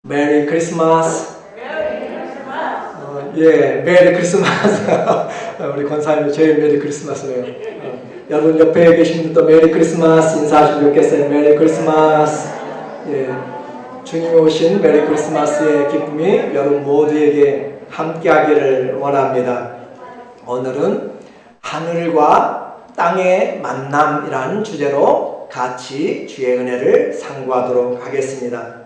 메리 크리스마스. 예, 메리 크리스마스. 우리 권사님이 제일 메리 크리스마스네요. 여러분 옆에 계신 분도 메리 크리스마스 인사하시면 좋겠어요. 메리 크리스마스. 예, 주님이 오신 메리 크리스마스의 기쁨이 여러분 모두에게 함께하기를 원합니다. 오늘은 하늘과 땅의 만남이라는 주제로 같이 주의 은혜를 상고하도록 하겠습니다.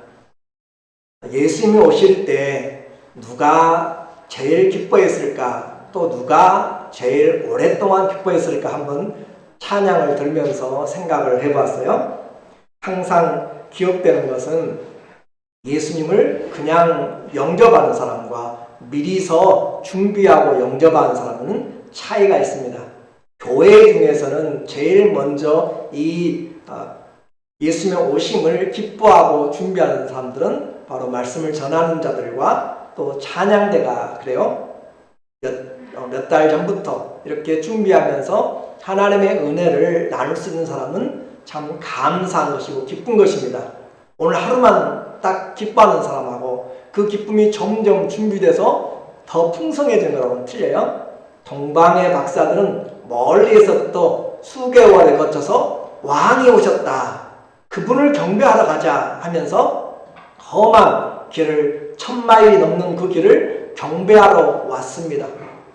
예수님이 오실 때 누가 제일 기뻐했을까? 또 누가 제일 오랫동안 기뻐했을까? 한번 찬양을 들으면서 생각을 해봤어요. 항상 기억되는 것은 예수님을 그냥 영접하는 사람과 미리서 준비하고 영접하는 사람은 차이가 있습니다. 교회 중에서는 제일 먼저 이 예수님의 오심을 기뻐하고 준비하는 사람들은 바로 말씀을 전하는 자들과 또 찬양대가 그래요. 몇 달 전부터 이렇게 준비하면서 하나님의 은혜를 나눌 수 있는 사람은 참 감사한 것이고 기쁜 것입니다. 오늘 하루만 딱 기뻐하는 사람하고 그 기쁨이 점점 준비돼서 더 풍성해지는 거랑은 틀려요. 동방의 박사들은 멀리에서 또 수개월에 거쳐서 왕이 오셨다. 그분을 경배하러 가자 하면서 험한 길을 1000마일이 넘는 그 길을 경배하러 왔습니다.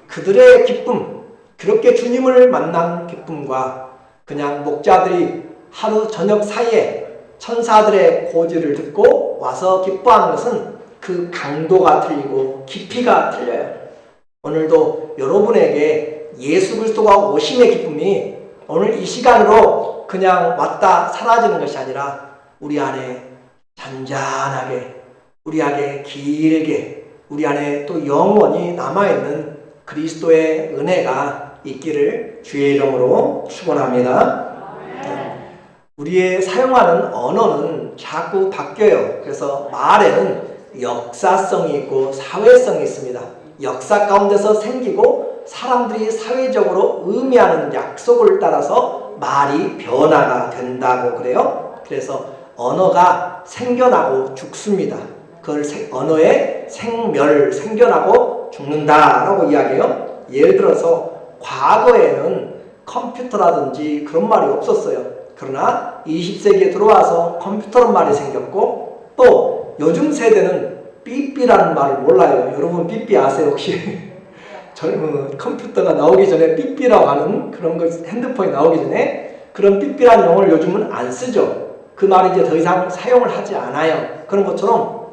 그들의 기쁨, 그렇게 주님을 만난 기쁨과 그냥 목자들이 하루 저녁 사이에 천사들의 고지를 듣고 와서 기뻐하는 것은 그 강도가 틀리고 깊이가 틀려요. 오늘도 여러분에게 예수 그리스도가 오심의 기쁨이 오늘 이 시간으로 그냥 왔다 사라지는 것이 아니라 우리 안에 잔잔하게, 우리 안에 길게, 우리 안에 또 영원히 남아있는 그리스도의 은혜가 있기를 주의 이름으로 축원합니다. 우리의 사용하는 언어는 자꾸 바뀌어요. 그래서 말에는 역사성이 있고 사회성이 있습니다. 역사 가운데서 생기고 사람들이 사회적으로 의미하는 약속을 따라서 말이 변화가 된다고 그래요. 그래서 언어가 생겨나고 죽습니다. 그걸 언어의 생멸, 생겨나고 죽는다라고 이야기해요. 예를 들어서 과거에는 컴퓨터라든지 그런 말이 없었어요. 그러나 20세기에 들어와서 컴퓨터라는 말이 생겼고 또 요즘 세대는 삐삐라는 말을 몰라요. 여러분 삐삐 아세요 혹시? 젊은 컴퓨터가 나오기 전에 삐삐라고 하는 그런 거 핸드폰이 나오기 전에 그런 삐삐라는 용어를 요즘은 안 쓰죠. 그 말이 이제 더 이상 사용을 하지 않아요. 그런 것처럼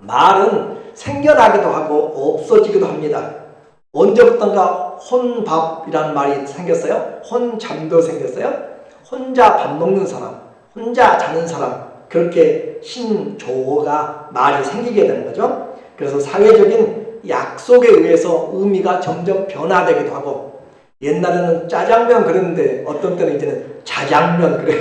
말은 생겨나기도 하고 없어지기도 합니다. 언제부턴가 혼밥이라는 말이 생겼어요. 혼잠도 생겼어요. 혼자 밥 먹는 사람, 혼자 자는 사람, 그렇게 신조어가 말이 생기게 되는 거죠. 그래서 사회적인 약속에 의해서 의미가 점점 변화되기도 하고 옛날에는 짜장면 그랬는데 어떤 때는 이제는 자장면 그래요.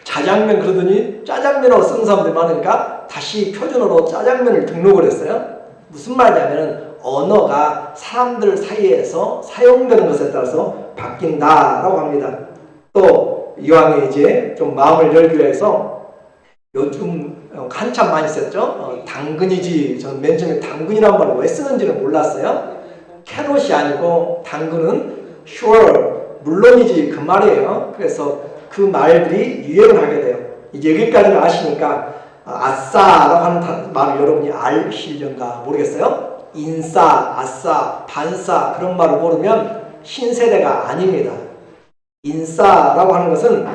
자장면 그러더니 짜장면으로 쓰는 사람들이 많으니까 다시 표준어로 짜장면을 등록을 했어요. 무슨 말이냐면 언어가 사람들 사이에서 사용되는 것에 따라서 바뀐다라고 합니다. 또 이왕에 이제 좀 마음을 열기 위해서 요즘 한참 많이 썼죠. 당근이지. 저는 맨 처음에 당근이라는 말을 왜 쓰는지를 몰랐어요. 캐롯이 아니고 당근은 sure, 물론이지 그 말이에요. 그래서 그 말들이 유행을 하게 돼요. 이제 여기까지는 아시니까 아싸라고 하는 말을 여러분이 아실런가 모르겠어요. 인싸, 아싸, 반싸 그런 말을 모르면 신세대가 아닙니다. 인싸라고 하는 것은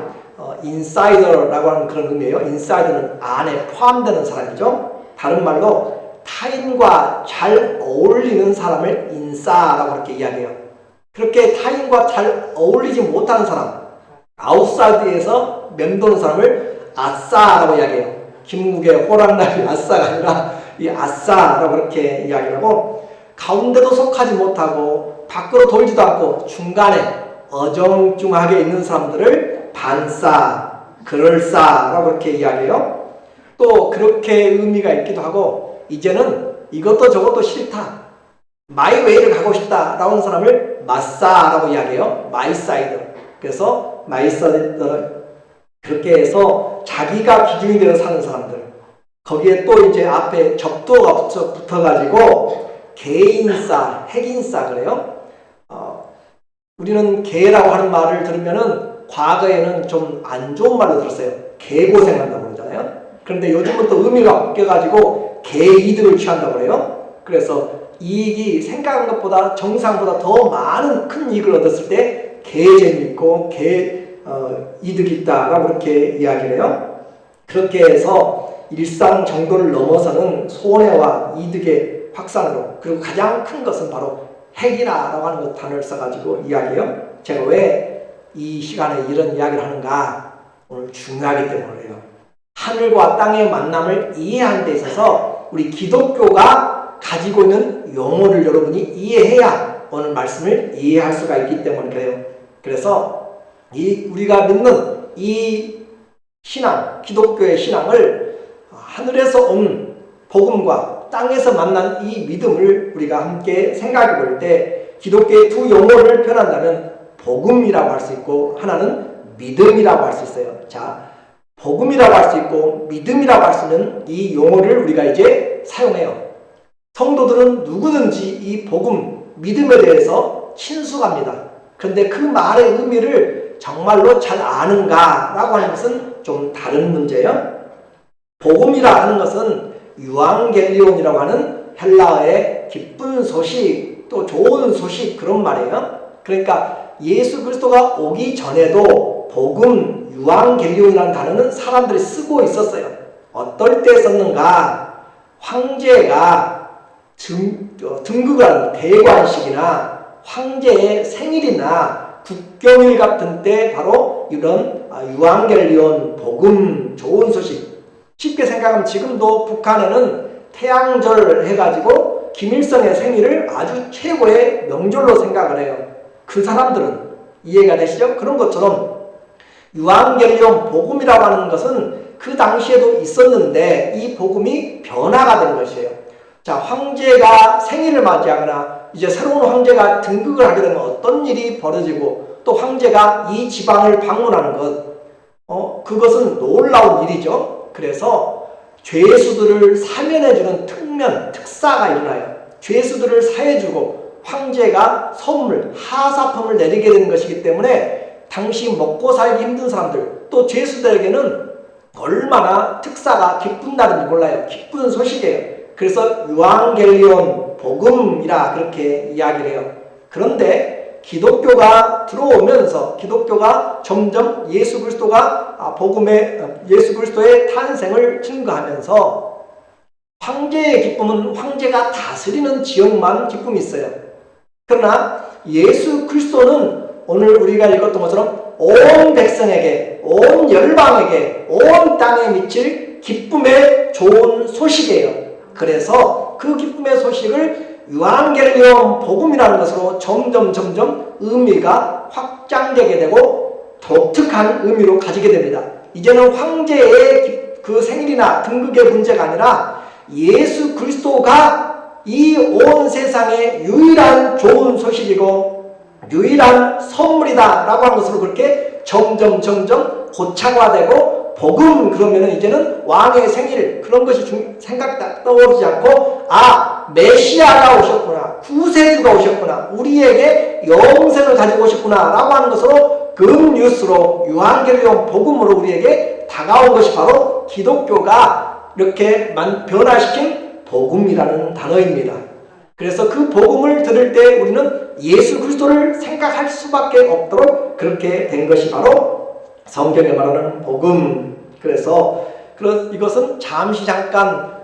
인사이더라고 하는 그런 의미예요. 인사이더는 안에 포함되는 사람이죠. 다른 말로 타인과 잘 어울리는 사람을 인싸라고 그렇게 이야기해요. 그렇게 타인과 잘 어울리지 못하는 사람, 아웃사이드에서 맴도는 사람을 아싸라고 이야기해요. 김국의 호랑나비 아싸가 아니라 이 아싸라고 그렇게 이야기를 하고 가운데도 속하지 못하고 밖으로 돌지도 않고 중간에 어정중하게 있는 사람들을 반싸, 그럴싸라고 그렇게 이야기해요. 또 그렇게 의미가 있기도 하고 이제는 이것도 저것도 싫다, 마이웨이를 가고 싶다라고 하는 사람을 마싸라고 이야기해요. 마이사이드. 그래서 마이사이드 그렇게 해서 자기가 기준이 되어 사는 사람들, 거기에 또 이제 앞에 접두어가 붙어가지고 개인사, 핵인사 그래요. 우리는 개라고 하는 말을 들으면은 과거에는 좀 안 좋은 말로 들었어요. 개고생한다고 그러잖아요. 그런데 요즘은 또 의미가 바뀌어가지고 개이득을 취한다고 그래요. 그래서 이익이 생각한 것보다 정상보다 더 많은 큰 이익을 얻었을 때 개재미있고 이득이 있다라고 그렇게 이야기를 해요. 그렇게 해서 일상 정도를 넘어서는 손해와 이득의 확산으로, 그리고 가장 큰 것은 바로 핵이라고 하는 단어를 써가지고 이야기해요. 제가 왜 이 시간에 이런 이야기를 하는가? 오늘 중요하기 때문이에요. 하늘과 땅의 만남을 이해하는 데 있어서 우리 기독교가 가지고 있는 용어를 여러분이 이해해야 오늘 말씀을 이해할 수가 있기 때문에 그래요. 그래서 우리가 믿는 이 신앙, 기독교의 신앙을 하늘에서 온 복음과 땅에서 만난 이 믿음을 우리가 함께 생각해 볼 때 기독교의 두 용어를 표현한다면 복음이라고 할 수 있고 하나는 믿음이라고 할 수 있어요. 자, 복음이라고 할 수 있고 믿음이라고 할 수 있는 이 용어를 우리가 이제 사용해요. 성도들은 누구든지 이 복음, 믿음에 대해서 친숙합니다. 그런데 그 말의 의미를 정말로 잘 아는가라고 하는 것은 좀 다른 문제예요. 복음이라 하는 것은 유앙겔리온이라고 하는 헬라어의 기쁜 소식, 또 좋은 소식 그런 말이에요. 그러니까 예수 그리스도가 오기 전에도 복음, 유앙겔리온이라는 단어는 사람들이 쓰고 있었어요. 어떨 때 썼는가? 황제가 등극을 하는 대관식이나 황제의 생일이나 국경일 같은 때 바로 이런 유앙겔리온, 복음, 좋은 소식. 쉽게 생각하면 지금도 북한에는 태양절 해가지고 김일성의 생일을 아주 최고의 명절로 생각을 해요. 그 사람들은 이해가 되시죠? 그런 것처럼 유앙겔리온 복음이라고 하는 것은 그 당시에도 있었는데 이 복음이 변화가 된 것이에요. 자, 황제가 생일을 맞이하거나 이제 새로운 황제가 등극을 하게 되면 어떤 일이 벌어지고 또 황제가 이 지방을 방문하는 것, 그것은 놀라운 일이죠. 그래서 죄수들을 사면해주는 특사가 일어나요. 죄수들을 사해주고 황제가 선물, 하사품을 내리게 되는 것이기 때문에 당시 먹고 살기 힘든 사람들, 또 죄수들에게는 얼마나 특사가 기쁜 날인지 몰라요. 기쁜 소식이에요. 그래서 유앙겔리온 복음이라 그렇게 이야기를 해요. 그런데 기독교가 들어오면서 기독교가 점점 예수 그리스도의 탄생을 증거하면서 황제의 기쁨은 황제가 다스리는 지역만 기쁨이 있어요. 그러나 예수 그리스도는 오늘 우리가 읽었던 것처럼 온 백성에게, 온 열방에게, 온 땅에 미칠 기쁨의 좋은 소식이에요. 그래서 그 기쁨의 소식을 유앙겔리온 복음이라는 것으로 점점 의미가 확장되게 되고 독특한 의미로 가지게 됩니다. 이제는 황제의 그 생일이나 등극의 문제가 아니라 예수 그리스도가 이 온 세상의 유일한 좋은 소식이고 유일한 선물이다 라고 하는 것으로 그렇게 점점 고착화되고 복음 그러면은 이제는 왕의 생일 그런 것이 떠오르지 않고 메시아가 오셨구나, 구세주가 오셨구나, 우리에게 영생을 가지고 오셨구나 라고 하는 것으로 굿뉴스로 유앙겔리온 복음으로 우리에게 다가온 것이 바로 기독교가 이렇게 변화시킨 복음이라는 단어입니다. 그래서 그 복음을 들을 때 우리는 예수 그리스도를 생각할 수밖에 없도록 그렇게 된 것이 바로 성경에 말하는 복음. 그래서 이것은 잠깐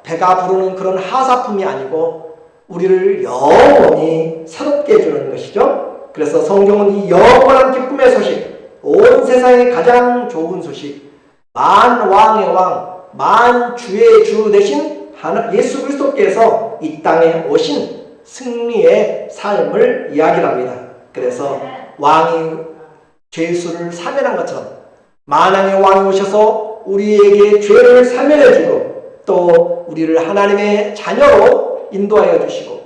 배가 부르는 그런 하사품이 아니고 우리를 영원히 새롭게 해주는 것이죠. 그래서 성경은 이 영원한 기쁨의 소식, 온 세상의 가장 좋은 소식, 만왕의 왕, 만주의 주 되신 예수 그리스도께서 이 땅에 오신 승리의 삶을 이야기합니다. 그래서 왕이 죄수를 사면한 것처럼 만왕의 왕이 오셔서 우리에게 죄를 사면해주고 또 우리를 하나님의 자녀로 인도하여 주시고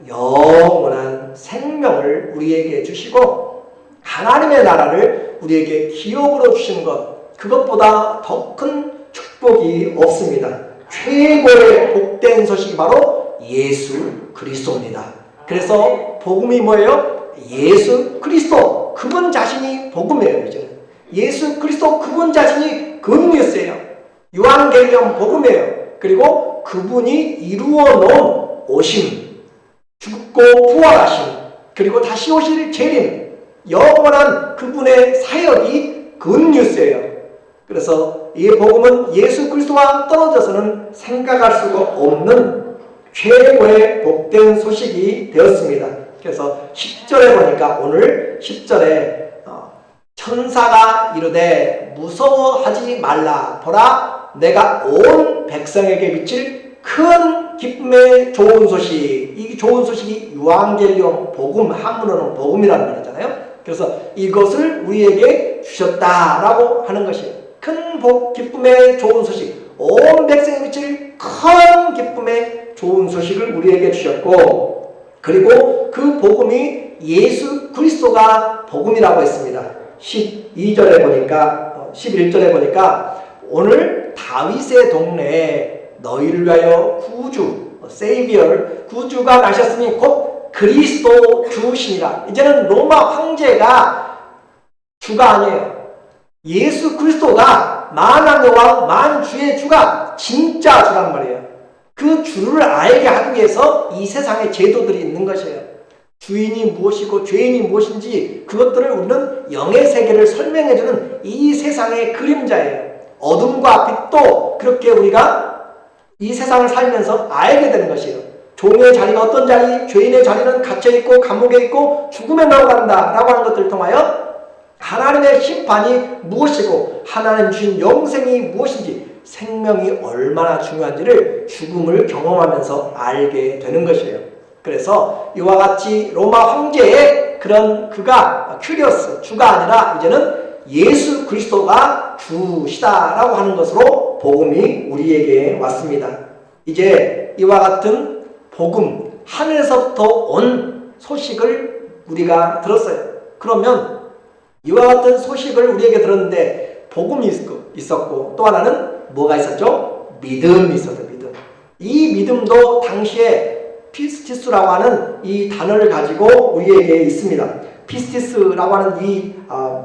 영원한 생명을 우리에게 주시고 하나님의 나라를 우리에게 기업으로 주시는 것, 그것보다 더 큰 축복 축복이 없습니다. 최고의 복된 소식이 바로 예수 그리스도입니다. 그래서 복음이 뭐예요? 예수 그리스도 그분 자신이 복음이에요. 이제 예수 그리스도 그분 자신이 굿뉴스예요. 유한겔리온 복음이에요. 그리고 그분이 이루어 놓은 오심, 죽고 부활하심, 그리고 다시 오실 재림, 영원한 그분의 사역이 굿뉴스예요. 그래서 이 복음은 예수 그리스도와 떨어져서는 생각할 수가 없는 최고의 복된 소식이 되었습니다. 그래서 10절에 보니까 오늘 10절에 천사가 이르되 무서워하지 말라. 보라 내가 온 백성에게 미칠 큰 기쁨의 좋은 소식. 이 좋은 소식이 유한겔리온 복음, 한문어는 복음이라는 말이잖아요. 그래서 이것을 우리에게 주셨다라고 하는 것이에요. 큰 기쁨의 좋은 소식, 온 백성에 미칠 큰 기쁨의 좋은 소식을 우리에게 주셨고, 그리고 그 복음이 예수 그리스도가 복음이라고 했습니다. 12절에 보니까 11절에 보니까 오늘 다윗의 동네에 너희를 위하여 구주, 세이비얼, 구주가 나셨으니 곧 그리스도 주시니라. 이제는 로마 황제가 주가 아니에요. 예수 그리스도가 만왕의 왕, 만주의 주가 진짜 주란 말이에요. 그 주를 알게 하기 위해서 이 세상에 제도들이 있는 것이에요. 주인이 무엇이고 죄인이 무엇인지 그것들을 우리는 영의 세계를 설명해주는 이 세상의 그림자예요. 어둠과 빛도 그렇게 우리가 이 세상을 살면서 알게 되는 것이에요. 종의 자리가 어떤 자리, 죄인의 자리는 갇혀있고 감옥에 있고 죽음에 넘어간다 라고 하는 것들을 통하여 하나님의 심판이 무엇이고 하나님 주신 영생이 무엇인지, 생명이 얼마나 중요한지를 죽음을 경험하면서 알게 되는 것이에요. 그래서 이와 같이 로마 황제의 그런 그가 큐리어스, 주가 아니라 이제는 예수 그리스도가 주시다라고 하는 것으로 복음이 우리에게 왔습니다. 이제 이와 같은 복음, 하늘에서부터 온 소식을 우리가 들었어요. 그러면 이와 같은 소식을 우리에게 들었는데 복음이 있었고 또 하나는 뭐가 있었죠? 믿음이 있었어요. 믿음. 이 믿음도 당시에 피스티스라고 하는 이 단어를 가지고 우리에게 있습니다. 피스티스라고 하는 이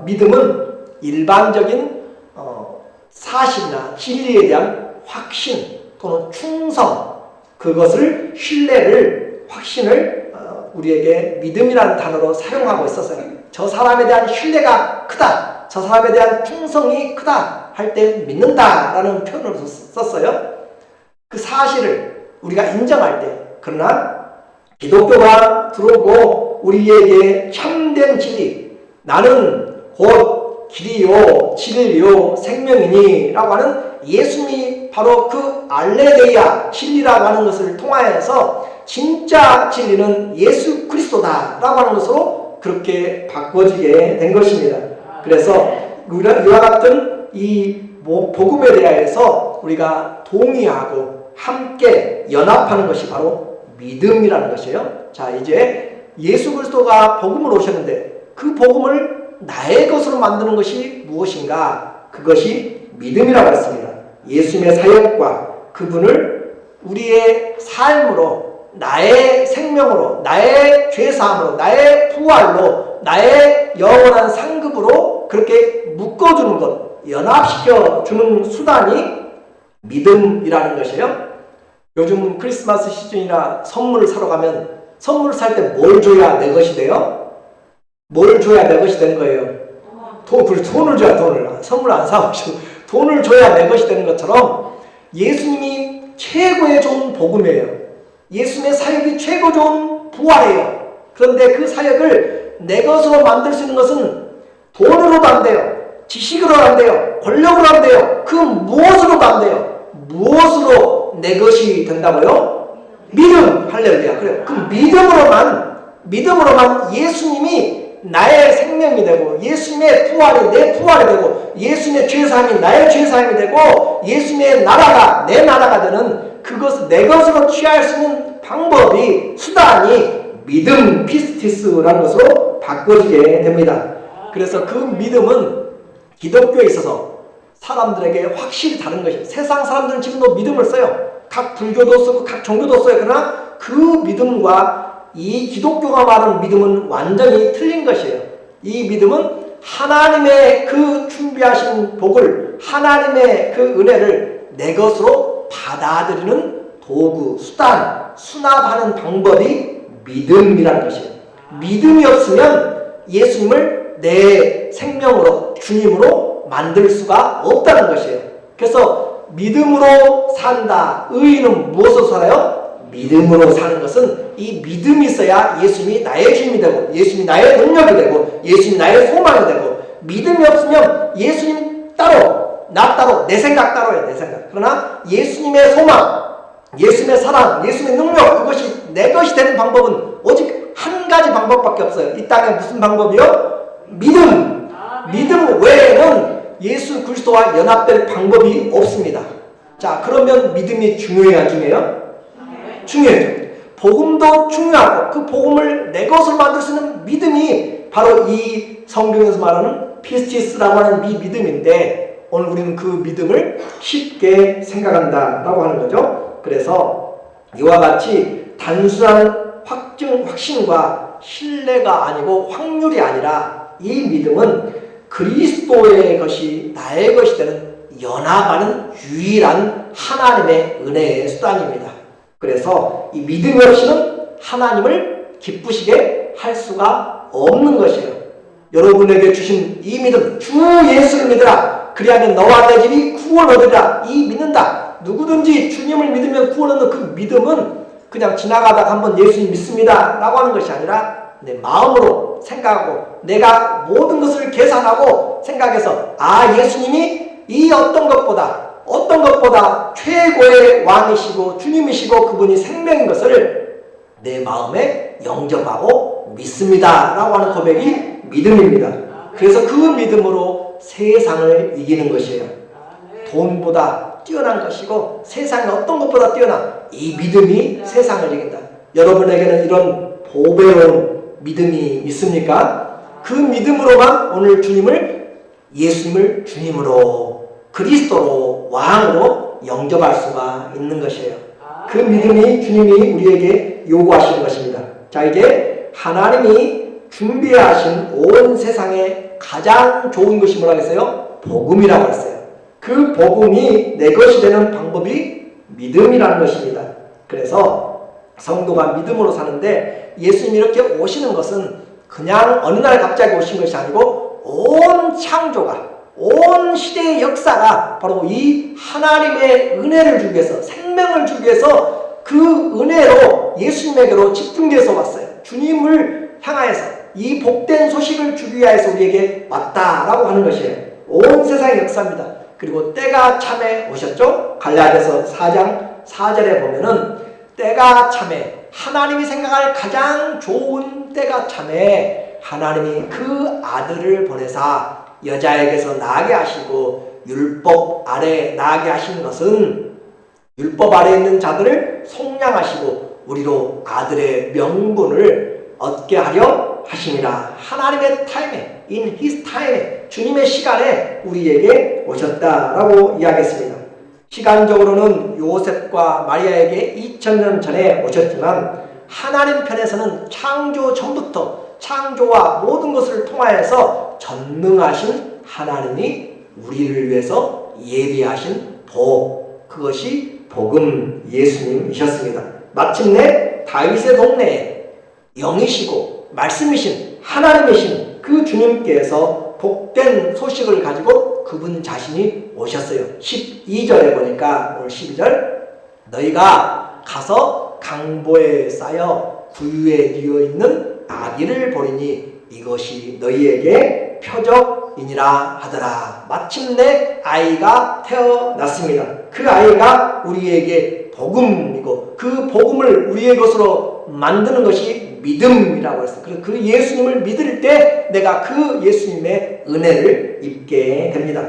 믿음은 일반적인 사실이나 진리에 대한 확신 또는 충성, 그것을 신뢰를, 확신을 우리에게 믿음이라는 단어로 사용하고 있었어요. 저 사람에 대한 신뢰가 크다, 저 사람에 대한 충성이 크다 할 때 믿는다라는 표현을 썼어요. 그 사실을 우리가 인정할 때, 그러나 기독교가 들어오고 우리에게 참된 진리, 나는 곧 길이요 진리요 생명이니 라고 하는 예수님이 바로 그 알레데이아 진리라고 하는 것을 통하여서 진짜 진리는 예수 그리스도다 라고 하는 것으로 그렇게 바꿔지게 된 것입니다. 그래서 이와 같은 이 복음에 대하여서 우리가 동의하고 함께 연합하는 것이 바로 믿음이라는 것이에요. 자, 이제 예수 그리스도가 복음을 오셨는데 그 복음을 나의 것으로 만드는 것이 무엇인가? 그것이 믿음이라고 했습니다. 예수님의 사역과 그분을 우리의 삶으로, 나의 생명으로, 나의 죄사함으로, 나의 부활로, 나의 영원한 상급으로 그렇게 묶어주는 것, 연합시켜주는 수단이 믿음이라는 것이에요. 요즘 크리스마스 시즌이라 선물을 사러 가면 선물을 살 때 뭘 줘야 내 것이 돼요? 뭘 줘야 내 것이 되는 거예요? 돈을 줘야 돈을. 선물 안 사오시고 돈을 줘야 내 것이 되는 것처럼 예수님이 최고의 좋은 복음이에요. 예수님의 사역이 최고 좋은 부활이에요. 그런데 그 사역을 내 것으로 만들 수 있는 것은 돈으로도 안 돼요. 지식으로도 안 돼요. 권력으로 안 돼요. 그 무엇으로도 안 돼요. 무엇으로 내 것이 된다고요? 믿음. 할렐루야. 그래요. 그 믿음으로만 예수님이 나의 생명이 되고, 예수님의 부활이 내 부활이 되고, 예수님의 죄사함이 나의 죄사함이 되고, 예수님의 나라가 내 나라가 되는, 그것을 내 것으로 취할 수 있는 방법이, 수단이 믿음, 피스티스라는 것으로 바꿔지게 됩니다. 그래서 그 믿음은 기독교에 있어서 사람들에게 확실히 다른 것이에요. 세상 사람들은 지금도 믿음을 써요. 각 불교도 쓰고 각 종교도 써요. 그러나 그 믿음과 이 기독교가 말하는 믿음은 완전히 틀린 것이에요. 이 믿음은 하나님의 그 준비하신 복을, 하나님의 그 은혜를 내 것으로 받아들이는 도구, 수단, 수납하는 방법이 믿음이라는 것이에요. 믿음이 없으면 예수님을 내 생명으로, 주님으로 만들 수가 없다는 것이에요. 그래서 믿음으로 산다. 의인은 무엇으로 살아요? 믿음으로 사는 것은 이 믿음이 있어야 예수님이 나의 주님이 되고, 예수님이 나의 능력이 되고, 예수님이 나의 소망이 되고, 믿음이 없으면 예수님 따로, 나 따로, 내 생각 따로예요. 내 생각. 그러나 예수님의 소망, 예수님의 사랑, 예수님의 능력, 그것이 내 것이 되는 방법은 오직 한 가지 방법밖에 없어요. 이 땅에 무슨 방법이요? 믿음. 믿음 외에는 예수 그리스도와 연합될 방법이 없습니다. 자, 그러면 믿음이 중요해야 안 중요해요? 중요해요. 복음도 중요하고 그 복음을 내 것으로 만들 수 있는 믿음이 바로 이 성경에서 말하는 피스티스라고 하는 이 믿음인데, 오늘 우리는 그 믿음을 쉽게 생각한다라고 하는 거죠. 그래서 이와 같이 단순한 확신과 신뢰가 아니고 확률이 아니라 이 믿음은 그리스도의 것이 나의 것이 되는 연합하는 유일한 하나님의 은혜의 수단입니다. 그래서 이 믿음이 없이는 하나님을 기쁘시게 할 수가 없는 것이에요. 여러분에게 주신 이 믿음, 주 예수를 믿으라. 그리하면 너와 내 집이 구원 얻으리라. 이 믿는다. 누구든지 주님을 믿으면 구원 얻는 그 믿음은 그냥 지나가다가 한번 예수님 믿습니다 라고 하는 것이 아니라 내 마음으로 생각하고 내가 모든 것을 계산하고 생각해서 예수님이 이 어떤 것보다 최고의 왕이시고 주님이시고 그분이 생명인 것을 내 마음에 영접하고 믿습니다 라고 하는 고백이 믿음입니다. 그래서 그 믿음으로 세상을 이기는 것이에요. 돈보다 뛰어난 것이고 세상에 어떤 것보다 뛰어난 이 믿음이 세상을 이긴다. 여러분에게는 이런 보배로운 믿음이 있습니까? 그 믿음으로만 오늘 예수님을 주님으로, 그리스도로, 왕으로 영접할 수가 있는 것이에요. 그 믿음이 주님이 우리에게 요구하시는 것입니다. 자, 이제 하나님이 준비하신 온 세상에 가장 좋은 것이 뭐라고 했어요? 복음이라고 했어요. 그 복음이 내 것이 되는 방법이 믿음이라는 것입니다. 그래서 성도가 믿음으로 사는데 예수님이 이렇게 오시는 것은 그냥 어느 날 갑자기 오신 것이 아니고 온 창조가, 온 시대의 역사가 바로 이 하나님의 은혜를 주기 위해서, 생명을 주기 위해서 그 은혜로 예수님에게로 집중돼서 왔어요. 주님을 향하여서 이 복된 소식을 주기 위해서 우리에게 왔다라고 하는 것이에요. 온 세상의 역사입니다. 그리고 때가 참에 오셨죠? 갈라디아서 4장 4절에 보면은 때가 참에, 하나님이 생각할 가장 좋은 때가 참에 하나님이 그 아들을 보내사 여자에게서 나게 하시고 율법 아래 나게 하신 것은 율법 아래 있는 자들을 속량하시고 우리로 아들의 명분을 얻게 하려 하심이라. 하나님의 타임에, in his time, 주님의 시간에 우리에게 오셨다라고 이야기했습니다. 시간적으로는 요셉과 마리아에게 2000년 전에 오셨지만 하나님 편에서는 창조 전부터 창조와 모든 것을 통하여서 전능하신 하나님이 우리를 위해서 예비하신 복, 그것이 복음 예수님이셨습니다. 마침내 다윗의 동네에 영이시고 말씀이신 하나님이신 그 주님께서 복된 소식을 가지고 그분 자신이 오셨어요. 12절에 보니까 오늘 12절, 너희가 가서 강보에 쌓여 구유에 뉘어 있는 아기를 보리니 이것이 너희에게 표적이니라 하더라. 마침내 아이가 태어났습니다. 그 아이가 우리에게 복음이고 그 복음을 우리의 것으로 만드는 것이 믿음이라고 했어요. 그래서 그 예수님을 믿을 때 내가 그 예수님의 은혜를 입게 됩니다.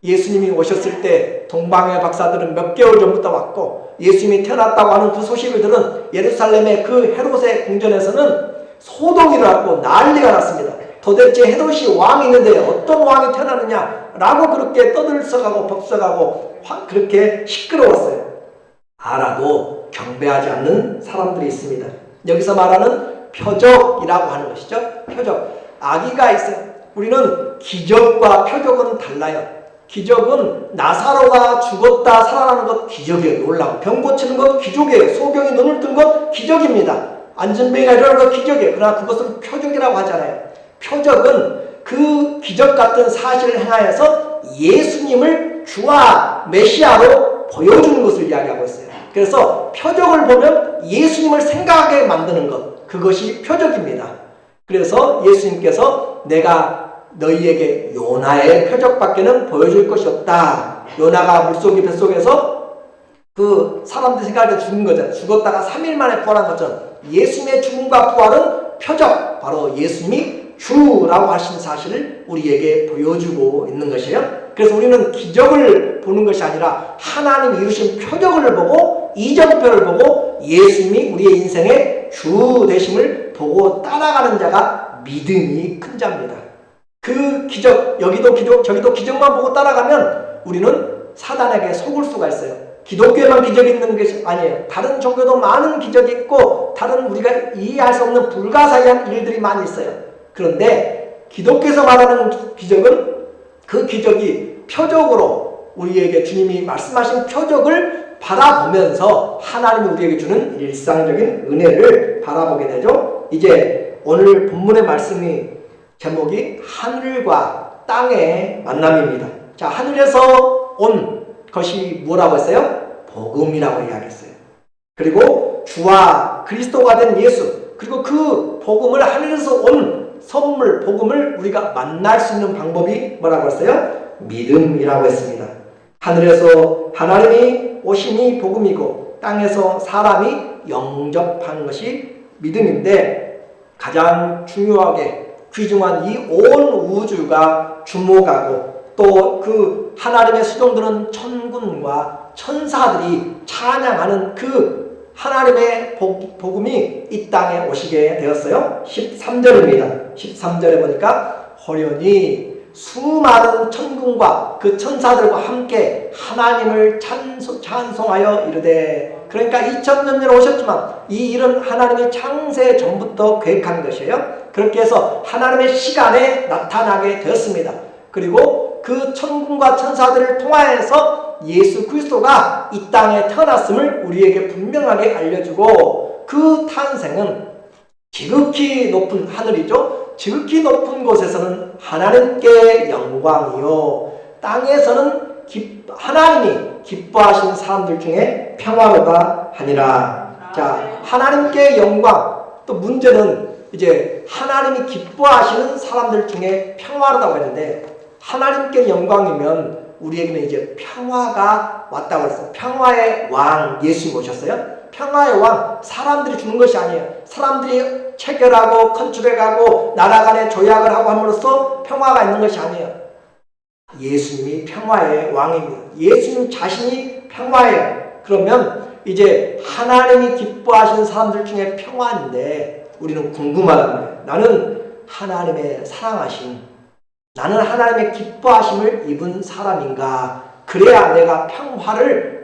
예수님이 오셨을 때 동방의 박사들은 몇 개월 전부터 왔고 예수님이 태어났다고 하는 그 소식을 들은 예루살렘의 그 헤롯의 궁전에서는 소동이 일어났고 난리가 났습니다. 도대체 헤롯이 왕이 있는데 어떤 왕이 태어나느냐 라고 그렇게 떠들썩하고 법석하고 그렇게 시끄러웠어요. 알아도 경배하지 않는 사람들이 있습니다. 여기서 말하는 표적이라고 하는 것이죠. 표적. 악의가 있어요. 우리는 기적과 표적은 달라요. 기적은 나사로가 죽었다 살아나는 것 기적이에요. 놀라고. 병 고치는 것 기적이에요. 소경이 눈을 뜬 것 기적입니다. 안전뱅이가 일어나는 것 기적이에요. 그러나 그것은 표적이라고 하잖아요. 표적은 그 기적 같은 사실을 행하여서 예수님을 주와 메시아로 보여주는 것을 이야기하고 있어요. 그래서 표적을 보면 예수님을 생각하게 만드는 것, 그것이 표적입니다. 그래서 예수님께서 내가 너희에게 요나의 표적밖에는 보여줄 것이 없다. 요나가 물속의 뱃속에서 그 사람들 생각에 죽은 거잖아요. 죽었다가 3일 만에 부활한 것처럼 예수님의 죽음과 부활은 표적, 바로 예수님이 주라고 하신 사실을 우리에게 보여주고 있는 것이에요. 그래서 우리는 기적을 보는 것이 아니라 하나님이 이루신 표적을 보고 이정표를 보고 예수님이 우리의 인생의 주 되심을 보고 따라가는 자가 믿음이 큰 자입니다. 그 기적, 여기도 기적, 저기도 기적만 보고 따라가면 우리는 사단에게 속을 수가 있어요. 기독교에만 기적이 있는 것이 아니에요. 다른 종교도 많은 기적이 있고 다른 우리가 이해할 수 없는 불가사의한 일들이 많이 있어요. 그런데 기독교에서 말하는 기적은 그 기적이 표적으로 우리에게 주님이 말씀하신 표적을 바라보면서 하나님이 우리에게 주는 일상적인 은혜를 바라보게 되죠. 이제 오늘 본문의 말씀이 제목이 하늘과 땅의 만남입니다. 자, 하늘에서 온 것이 뭐라고 했어요? 복음이라고 이야기했어요. 그리고 주와 그리스도가 된 예수, 그리고 그 복음을 하늘에서 온 선물, 복음을 우리가 만날 수 있는 방법이 뭐라고 했어요? 믿음이라고 했습니다. 하늘에서 하나님이 오심이 복음이고 땅에서 사람이 영접한 것이 믿음인데 가장 중요하게 귀중한 이 온 우주가 주목하고 또 그 하나님의 수종드는 천군과 천사들이 찬양하는 그 하나님의 복음이 이 땅에 오시게 되었어요. 13절입니다. 13절에 보니까 호련히 수많은 천군과 그 천사들과 함께 하나님을 찬송하여 이르되, 그러니까 2000년 전에 오셨지만 이 일은 하나님의 창세 전부터 계획한 것이에요. 그렇게 해서 하나님의 시간에 나타나게 되었습니다. 그리고 그 천군과 천사들을 통하여서 예수 그리스도가 이 땅에 태어났음을 우리에게 분명하게 알려주고, 그 탄생은 지극히 높은 하늘이죠. 지극히 높은 곳에서는 하나님께 영광이요, 땅에서는 하나님이 기뻐하시는 사람들 중에 평화로다 하니라. 자, 하나님께 영광. 또 문제는 이제 하나님이 기뻐하시는 사람들 중에 평화로다고 했는데, 하나님께 영광이면 우리에게는 이제 평화가 왔다고 했어요. 평화의 왕 예수님 오셨어요. 평화의 왕, 사람들이 주는 것이 아니에요. 사람들이 체결하고 컨트롤하고 나라 간에 조약을 하고 함으로써 평화가 있는 것이 아니에요. 예수님이 평화의 왕입니다. 예수님 자신이 평화예요. 그러면 이제 하나님이 기뻐하시는 사람들 중에 평화인데 우리는 궁금하단 말이에요. 나는 하나님의 사랑하심, 나는 하나님의 기뻐하심을 입은 사람인가? 그래야 내가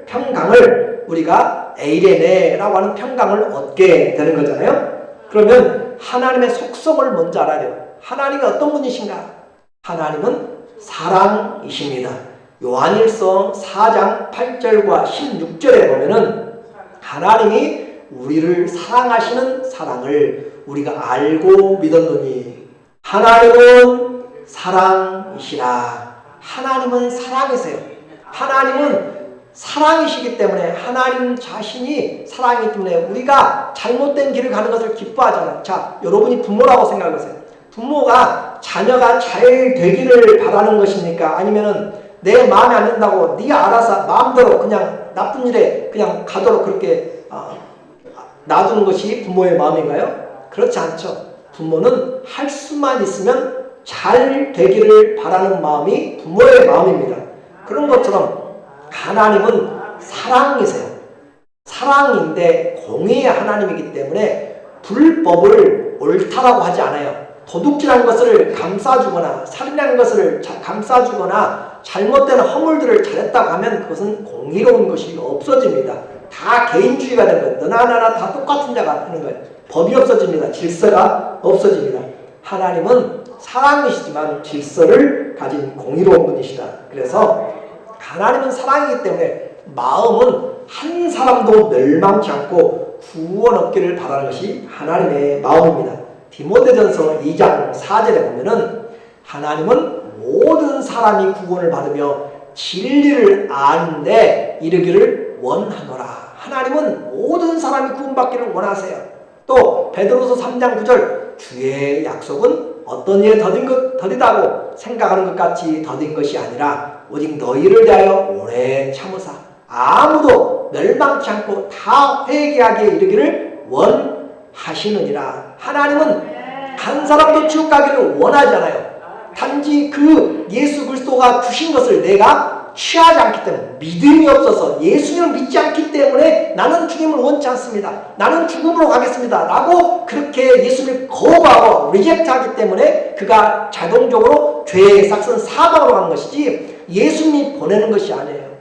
평강을 우리가 에이레네라고 하는 평강을 얻게 되는 거잖아요. 그러면 하나님의 속성을 먼저 알아야 돼요. 하나님이 어떤 분이신가? 하나님은 사랑이십니다. 요한일서 4장 8절과 16절에 보면은 하나님이 우리를 사랑하시는 사랑을 우리가 알고 믿었노니 하나님은 사랑이시라. 하나님은 사랑이세요. 하나님은 사랑이시기 때문에, 하나님 자신이 사랑이기 때문에 우리가 잘못된 길을 가는 것을 기뻐하잖아요. 자, 여러분이 부모라고 생각하세요. 부모가 자녀가 잘 되기를 바라는 것입니까? 아니면은 내 마음에 안 든다고 네 알아서 마음대로 그냥 나쁜 일에 그냥 가도록 그렇게 놔두는 것이 부모의 마음인가요? 그렇지 않죠. 부모는 할 수만 있으면 잘 되기를 바라는 마음이 부모의 마음입니다. 그런 것처럼 하나님은 사랑이세요. 사랑인데 공의의 하나님이기 때문에 불법을 옳다라고 하지 않아요. 도둑질한 것을 감싸주거나 살인한 것을 감싸주거나 잘못된 허물들을 잘했다고 하면 그것은 공의로운 것이 없어집니다. 다 개인주의가 되는 거예요. 너나 나나 다 똑같은 자가 되는 거예요. 법이 없어집니다. 질서가 없어집니다. 하나님은 사랑이시지만 질서를 가진 공의로운 분이시다. 그래서 하나님은 사랑이기 때문에 마음은 한 사람도 멸망치 않고 구원 얻기를 바라는 것이 하나님의 마음입니다. 디모데전서 2장 4절에 보면은 하나님은 모든 사람이 구원을 받으며 진리를 아는데 이르기를 원하노라. 하나님은 모든 사람이 구원받기를 원하세요. 또 베드로서 3장 9절 주의 약속은 어떤 일에 더디다고 생각하는 것 같이 더딘 것이 아니라 오직 너희를 대하여 오래 참으사 아무도 멸망치 않고 다 회개하게 이르기를 원하시느니라. 하나님은 한 사람도 지옥 가기를 원하지 않아요. 단지 그 예수 그리스도가 주신 것을 내가 취하지 않기 때문에, 믿음이 없어서 예수님을 믿지 않기 때문에 나는 주님을 원치 않습니다, 나는 죽음으로 가겠습니다 라고 그렇게 예수님을 거부하고 리젝트하기 때문에 그가 자동적으로 죄의 싹슨 사망으로 가는 것이지 예수님이 보내는 것이 아니에요.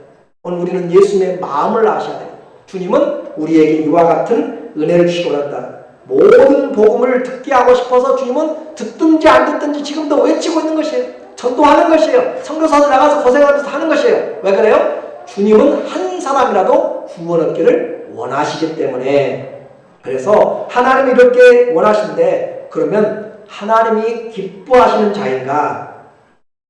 오늘 우리는 예수님의 마음을 아셔야 돼요. 주님은 우리에게 이와 같은 은혜를 주시고 한다. 모든 복음을 듣게 하고 싶어서 주님은 듣든지 안 듣든지 지금도 외치고 있는 것이에요. 전도하는 것이에요. 선교사들 나가서 고생하면서 하는 것이에요. 왜 그래요? 주님은 한 사람이라도 구원 얻기를 원하시기 때문에. 그래서 하나님이 이렇게 원하시는데 그러면 하나님이 기뻐하시는 자인가?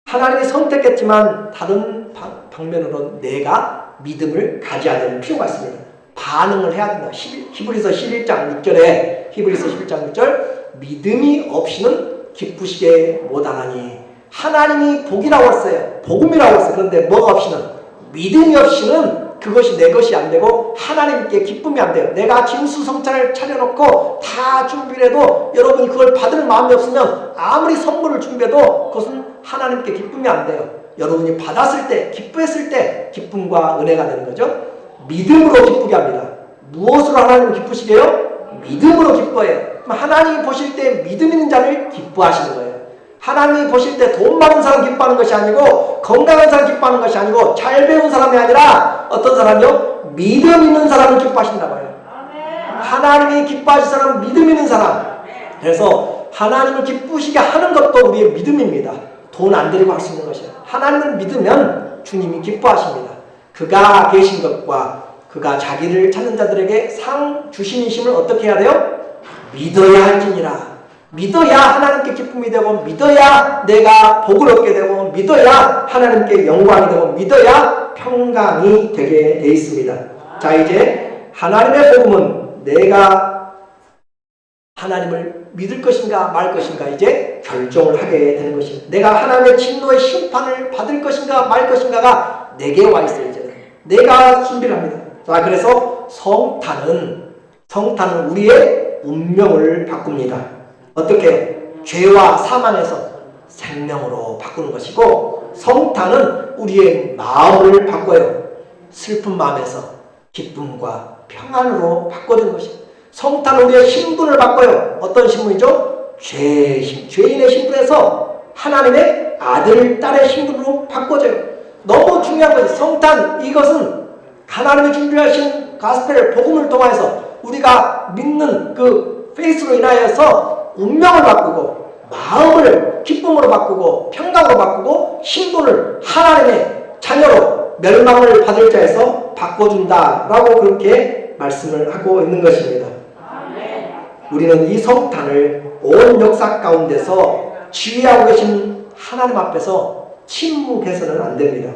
하나님이 선택했지만 다른 방면으로 내가 믿음을 가져야 되는 필요가 있습니다. 반응을 해야 된다. 히브리서 11장 6절에 히브리서 11장 6절 믿음이 없이는 기쁘시게 못하나니. 하나님이 복이라고 했어요. 복음이라고 했어요. 그런데 뭐가 없이는, 믿음이 없이는 그것이 내 것이 안 되고 하나님께 기쁨이 안 돼요. 내가 진수성찬을 차려놓고 다 준비를 해도 여러분이 그걸 받을 마음이 없으면 아무리 선물을 준비해도 그것은 하나님께 기쁨이 안 돼요. 여러분이 받았을 때, 기뻐했을 때 기쁨과 은혜가 되는 거죠. 믿음으로 기쁘게 합니다. 무엇으로 하나님을 기쁘시게요? 믿음으로 기뻐해요. 하나님이 보실 때 믿음 있는 자를 기뻐하시는 거예요. 하나님이 보실 때 돈 많은 사람 기뻐하는 것이 아니고, 건강한 사람 기뻐하는 것이 아니고, 잘 배운 사람이 아니라 어떤 사람이요? 믿음 있는 사람을 기뻐하신다고 해요. 하나님이 기뻐하실 사람은 믿음 있는 사람. 그래서 하나님을 기쁘시게 하는 것도 우리의 믿음입니다. 돈 안 들이고 할 수 있는 것이에요. 하나님을 믿으면 주님이 기뻐하십니다. 그가 계신 것과 그가 자기를 찾는 자들에게 상 주신이심을 어떻게 해야 돼요? 믿어야 할지니라. 믿어야 하나님께 기쁨이 되고, 믿어야 내가 복을 얻게 되고, 믿어야 하나님께 영광이 되고, 믿어야 평강이 되게 돼 있습니다. 자, 이제 하나님의 복음은 내가 하나님을 믿을 것인가 말 것인가 이제 결정을 하게 되는 것입니다. 내가 하나님의 진노의 심판을 받을 것인가 말 것인가가 내게 와 있어요. 이제 내가 준비를 합니다. 자, 그래서 성탄은 우리의 운명을 바꿉니다. 어떻게? 죄와 사망에서 생명으로 바꾸는 것이고, 성탄은 우리의 마음을 바꿔요. 슬픈 마음에서 기쁨과 평안으로 바꿔주는 것입니다. 성탄은 우리의 신분을 바꿔요. 어떤 신분이죠? 죄인의 신분에서 하나님의 아들, 딸의 신분으로 바꿔줘요. 너무 중요한 것이 성탄, 이것은 하나님이 준비하신 가스펠, 복음을 통해서 우리가 믿는 그 페이스로 인하여서 운명을 바꾸고, 마음을 기쁨으로 바꾸고, 평강으로 바꾸고, 신분을 하나님의 자녀로 멸망을 받을 자에서 바꿔준다라고 그렇게 말씀을 하고 있는 것입니다. 우리는 이 성탄을 온 역사 가운데서 지휘하고 계신 하나님 앞에서 침묵해서는 안 됩니다.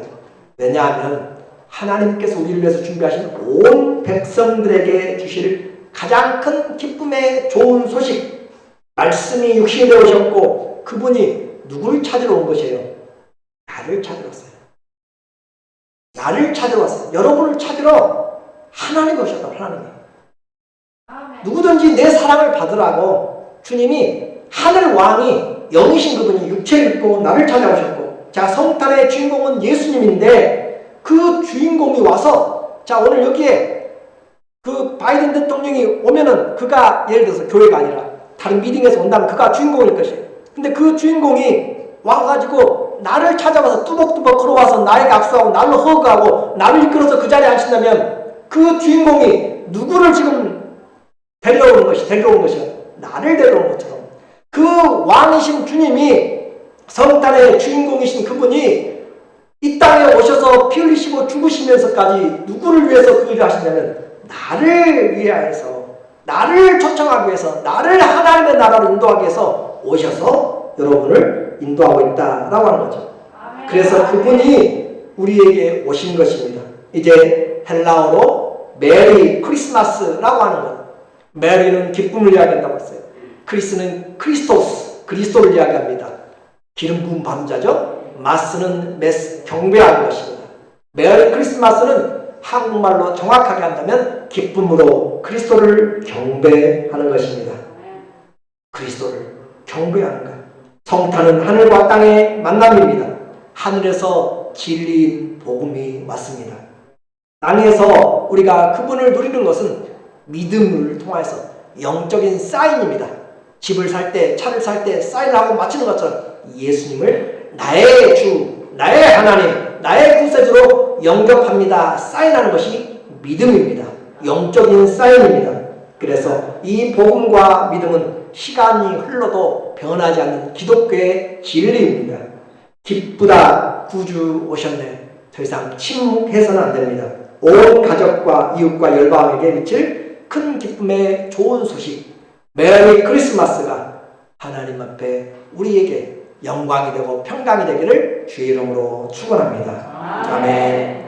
왜냐하면 하나님께서 우리를 위해서 준비하신 온 백성들에게 주실 가장 큰 기쁨의 좋은 소식, 말씀이 육신이 되어 오셨고 그분이 누구를 찾으러 온 것이에요? 나를 찾으러 왔어요. 나를 찾으러 왔어요. 여러분을 찾으러 하나님이 오셨다. 하나님이. 누구든지 내 사랑을 받으라고 주님이, 하늘 왕이 영이신 그분이 육체를 입고 나를 찾아오셨고, 자, 성탄의 주인공은 예수님인데 그 주인공이 와서, 자, 오늘 여기에 그 바이든 대통령이 오면은 그가 예를 들어서 교회가 아니라 다른 미팅에서 온다면 그가 주인공일 것이에요. 근데 그 주인공이 와가지고 나를 찾아와서 뚜벅뚜벅 걸어와서 나에게 악수하고 날로 허그하고 나를 이끌어서 그 자리에 앉힌다면 그 주인공이 누구를 지금 데려온 것이야. 나를 데려온 것처럼 그 왕이신 주님이 성탄의 주인공이신 그분이 이 땅에 오셔서 피 흘리시고 죽으시면서까지 누구를 위해서 그 일을 하시냐면 나를 위하여서, 나를 초청하기 위해서, 나를 하나님의 나라로 인도하기 위해서 오셔서 여러분을 인도하고 있다라고 하는 거죠. 그래서 그분이 우리에게 오신 것입니다. 이제 헬라어로 메리 크리스마스라고 하는 것. 메리는 기쁨을 이야기한다고 했어요. 크리스는 크리스토스, 그리스도를 이야기합니다. 기름 부은 밤자죠. 마스는 경배하는 것입니다. 메리 크리스마스는 한국말로 정확하게 한다면 기쁨으로 그리스도를 경배하는 것입니다. 그리스도를 경배하는 것. 성탄은 하늘과 땅의 만남입니다. 하늘에서 진리인 복음이 왔습니다. 땅에서 우리가 그분을 누리는 것은 믿음을 통해서 영적인 사인입니다. 집을 살 때, 차를 살 때 사인을 하고 마치는 것처럼 예수님을 나의 주, 나의 하나님, 나의 구세주로 영접합니다. 사인하는 것이 믿음입니다. 영적인 사인입니다. 그래서 이 복음과 믿음은 시간이 흘러도 변하지 않는 기독교의 진리입니다. 기쁘다, 구주 오셨네. 더 이상 침묵해서는 안 됩니다. 온 가족과 이웃과 열방에게 미칠 큰 기쁨의 좋은 소식, 메리 크리스마스가 하나님 앞에 우리에게 영광이 되고 평강이 되기를 주의 이름으로 축원합니다. 아멘.